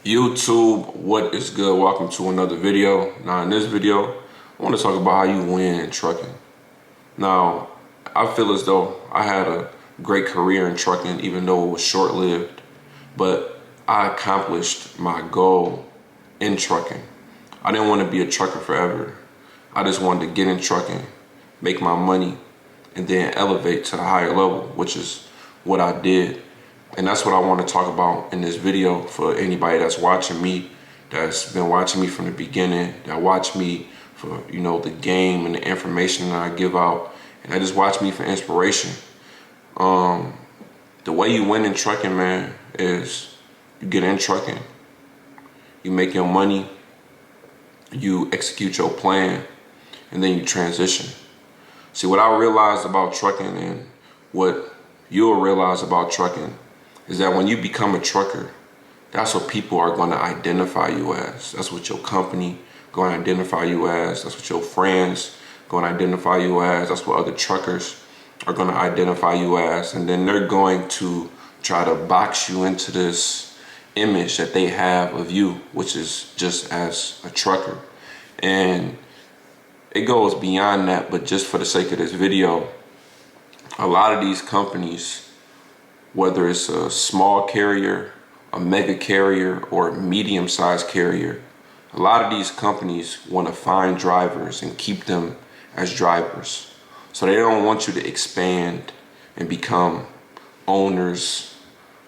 YouTube, what is good? Welcome to another video. Now in this video, I want to talk about how you win in trucking. Now, I feel as though I had a great career in trucking, even though it was short-lived, but I accomplished my goal in trucking. I didn't want to be a trucker forever. I just wanted to get in trucking, make my money, and then elevate to the higher level, which is what I did. And that's what I want to talk about in this video for anybody that's watching me, that's been watching me from the beginning, that watch me for, the game and the information that I give out, and that just watch me for inspiration. The way you win in trucking, man, is you get in trucking, you make your money, you execute your plan, and then you transition. See, what I realized about trucking and what you'll realize about trucking is that when you become a trucker, that's what people are going to identify you as. That's what your company going to identify you as. That's what your friends going to identify you as. That's what other truckers are going to identify you as. And then they're going to try to box you into this image that they have of you, which is just as a trucker. And it goes beyond that, but just for the sake of this video, a lot of these companies, whether it's a small carrier, a mega carrier, or a medium-sized carrier, a lot of these companies want to find drivers and keep them as drivers. So they don't want you to expand and become owners,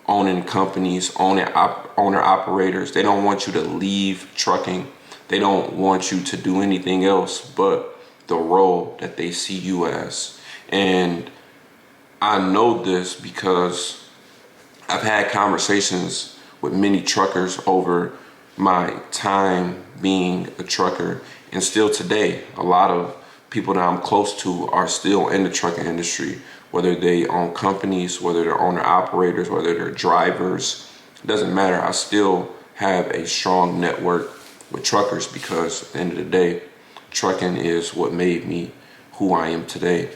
owning companies, owner-operators. They don't want you to leave trucking. They don't want you to do anything else but the role that they see you as. And I know this because I've had conversations with many truckers over my time being a trucker, and still today, a lot of people that I'm close to are still in the trucking industry, whether they own companies, whether they're owner operators, whether they're drivers. It doesn't matter. I still have a strong network with truckers because at the end of the day, trucking is what made me who I am today.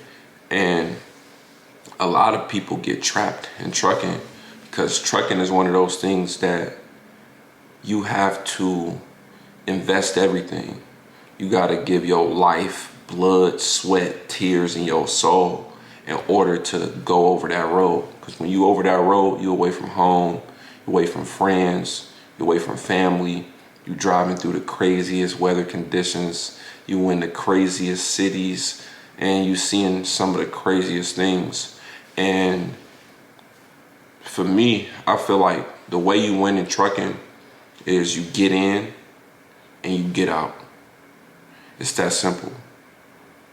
And a lot of people get trapped in trucking because trucking is one of those things that you have to invest everything. You got to give your life, blood, sweat, tears, and your soul in order to go over that road. Because when you over that road, you're away from home, you're away from friends, you're away from family, you're driving through the craziest weather conditions, you in the craziest cities, and you're seeing some of the craziest things. And for me, I feel like the way you win in trucking is you get in and you get out. It's that simple.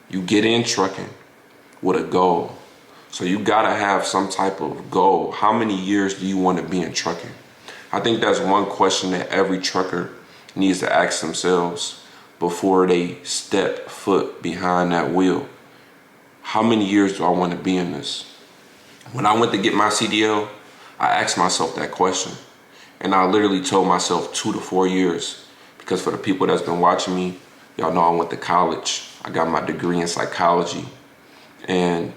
You get in trucking with a goal. So you gotta have some type of goal. How many years do you want to be in trucking? I think that's one question that every trucker needs to ask themselves before they step foot behind that wheel. How many years do I want to be in this? When I went to get my CDL, I asked myself that question. And I literally told myself 2 to 4 years. Because for the people that's been watching me, y'all know I went to college. I got my degree in psychology. And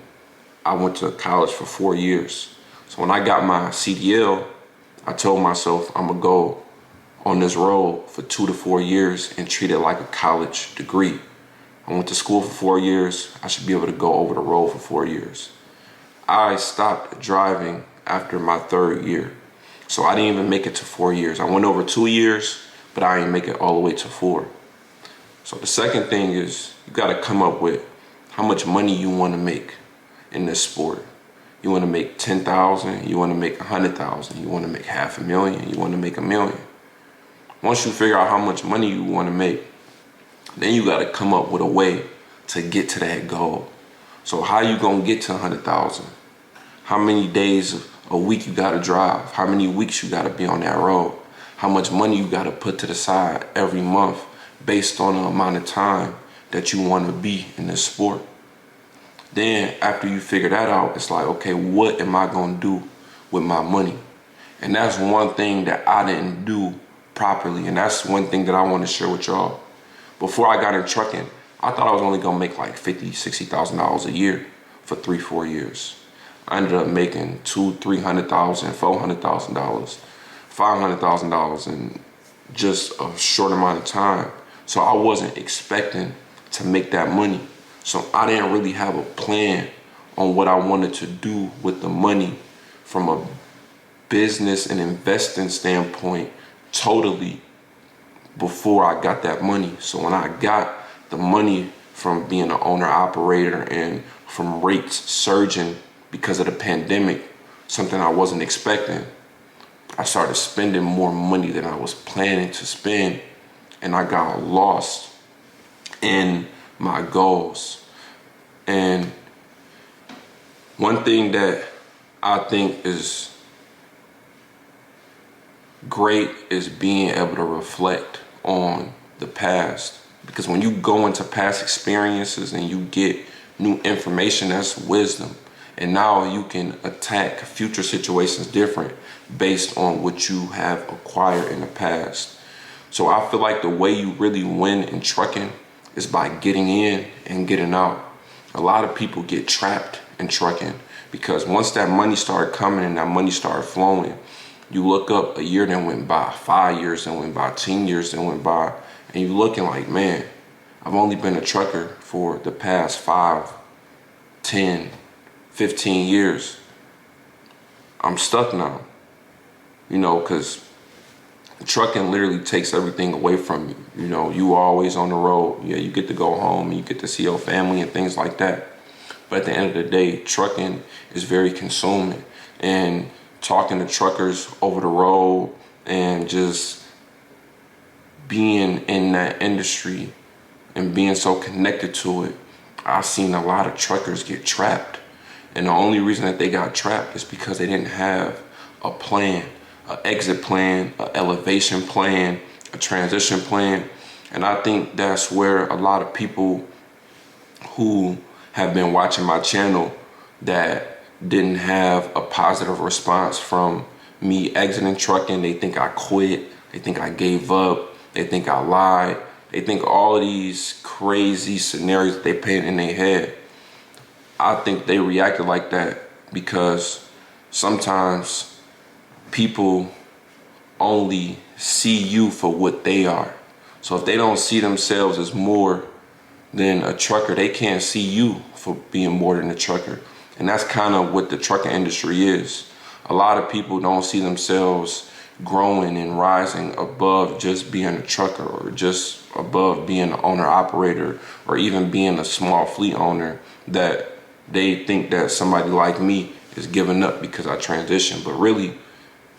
I went to college for 4 years. So when I got my CDL, I told myself I'm gonna go on this road for 2 to 4 years and treat it like a college degree. I went to school for 4 years. I should be able to go over the road for 4 years. I stopped driving after my 3rd year. So I didn't even make it to 4 years. I went over 2 years, but I didn't make it all the way to 4. So the second thing is you gotta come up with how much money you wanna make in this sport. You wanna make 10,000, you wanna make 100,000, you wanna make $500,000, you wanna make $1 million. Once you figure out how much money you wanna make, then you gotta come up with a way to get to that goal. So how you gonna get to 100,000? How many days a week you gotta drive? How many weeks you gotta be on that road? How much money you gotta put to the side every month based on the amount of time that you wanna be in this sport? Then after you figure that out, it's like, okay, what am I gonna do with my money? And that's one thing that I didn't do properly. And that's one thing that I wanna share with y'all. Before I got in trucking, I thought I was only gonna make like $50,000, $60,000 a year for 3-4 years. I ended up making $200,000, $300,000, $400,000 $500,000 in just a short amount of time. So I wasn't expecting to make that money. So I didn't really have a plan on what I wanted to do with the money from a business and investing standpoint totally before I got that money. So when I got the money from being an owner operator and from rates surging because of the pandemic, something I wasn't expecting, I started spending more money than I was planning to spend, and I got lost in my goals. And one thing that I think is great is being able to reflect on the past, because when you go into past experiences and you get new information, that's wisdom. And now you can attack future situations different based on what you have acquired in the past. So I feel like the way you really win in trucking is by getting in and getting out. A lot of people get trapped in trucking because once that money started coming and that money started flowing, you look up, a year then went by, 5 years then went by, 10 years then went by, and you looking like, man, I've only been a trucker for the past 5, 10, 15 years. I'm stuck now, because trucking literally takes everything away from you. You are always on the road. Yeah, you get to go home and you get to see your family and things like that. But at the end of the day, trucking is very consuming. And talking to truckers over the road and just being in that industry and being so connected to it, I've seen a lot of truckers get trapped. And the only reason that they got trapped is because they didn't have a plan, an exit plan, an elevation plan, a transition plan. And I think that's where a lot of people who have been watching my channel that didn't have a positive response from me exiting trucking, they think I quit, they think I gave up, they think I lied, they think all of these crazy scenarios that they paint in their head. I think they reacted like that because sometimes people only see you for what they are. So if they don't see themselves as more than a trucker, they can't see you for being more than a trucker. And that's kind of what the trucking industry is. A lot of people don't see themselves growing and rising above just being a trucker or just above being an owner operator or even being a small fleet owner, that they think that somebody like me is giving up because I transitioned. But really,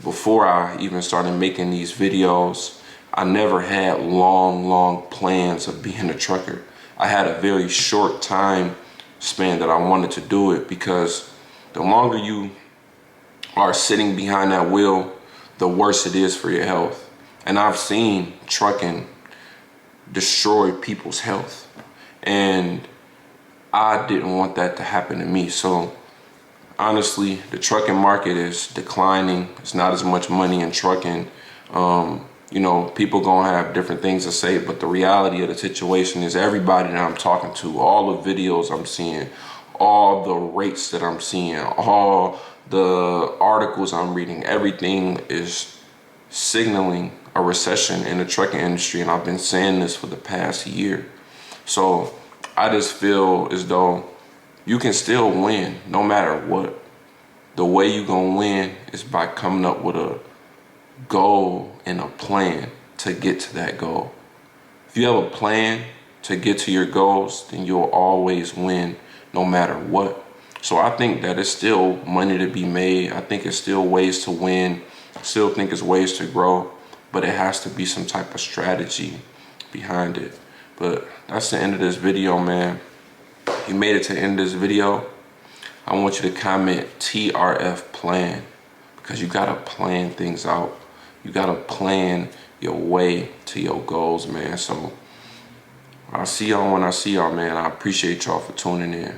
before I even started making these videos, I never had long plans of being a trucker. I had a very short time span that I wanted to do it, because the longer you are sitting behind that wheel, the worse it is for your health. And I've seen trucking destroy people's health, and I didn't want that to happen to me. So honestly, the trucking market is declining. It's not as much money in trucking. People gonna have different things to say, but the reality of the situation is everybody that I'm talking to, all the videos I'm seeing, all the rates that I'm seeing, all the articles I'm reading, everything is signaling a recession in the trucking industry. And I've been saying this for the past year. So I just feel as though you can still win no matter what. The way you gonna win is by coming up with a goal and a plan to get to that goal. If you have a plan to get to your goals, then you'll always win no matter what. So I think that it's still money to be made. I think it's still ways to win. I still think it's ways to grow, but it has to be some type of strategy behind it. But that's the end of this video, man. If you made it to the end of this video, I want you to comment TRF plan, because you gotta plan things out. You gotta plan your way to your goals, man. So I'll see y'all when I see y'all, man. I appreciate y'all for tuning in.